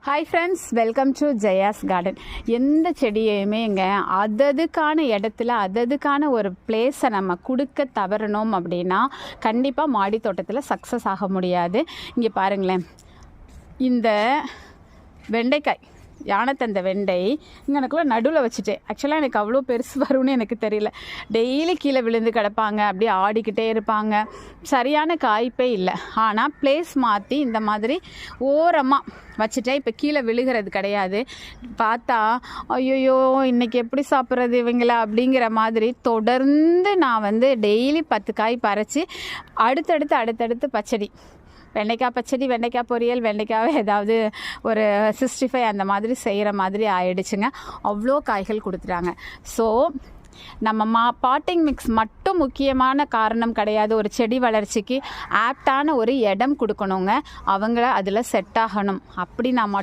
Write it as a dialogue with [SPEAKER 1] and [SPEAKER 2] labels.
[SPEAKER 1] Hi friends, welcome to Jaya's garden. எந்த செடியுமேங்க அததுக்கான இடத்துல அததுக்கான ஒரு பிளேஸை நம்ம கொடுக்க தவறணும் அப்படின்னா கண்டிப்பாக மாடி தோட்டத்தில் சக்ஸஸ் ஆக முடியாது. இங்கே பாருங்களேன், இந்த வெண்டைக்காய், யானைத்தந்த வெண்டை இங்கே எனக்குள்ள நடுவில் வச்சுட்டேன். ஆக்சுவலாக எனக்கு அவ்வளோ பெருசு வரும்னு எனக்கு தெரியல. டெய்லி கீழே விழுந்து கிடப்பாங்க, அப்படியே ஆடிக்கிட்டே இருப்பாங்க, சரியான காய்ப்பே இல்லை. ஆனால் பிளேஸ் மாற்றி இந்த மாதிரி ஓரமாக வச்சுட்டேன். இப்போ கீழே விழுகிறது கிடையாது. பார்த்தா ஐயோயோ இன்றைக்கி எப்படி சாப்பிட்றது இவங்களா அப்படிங்கிற மாதிரி தொடர்ந்து நான் டெய்லி 10 காய் பறித்து அடுத்தடுத்து பச்சடி, வெண்டைக்காய் பச்சடி, வெண்டைக்காய் பொரியல், வெண்டைக்காவை ஏதாவது ஒரு 65 அந்த மாதிரி செய்கிற மாதிரி ஆயிடுச்சுங்க. அவ்வளோ காய்கள் கொடுத்துட்டாங்க. ஸோ நம்ம பாட்டிங் மிக்ஸ் மட்டும் முக்கியமான காரணம் கிடையாது. ஒரு செடி வளர்ச்சிக்கு ஆப்டான ஒரு இடம் கொடுக்கணுங்க. அவங்கள அதில் செட் ஆகணும். அப்படி நான்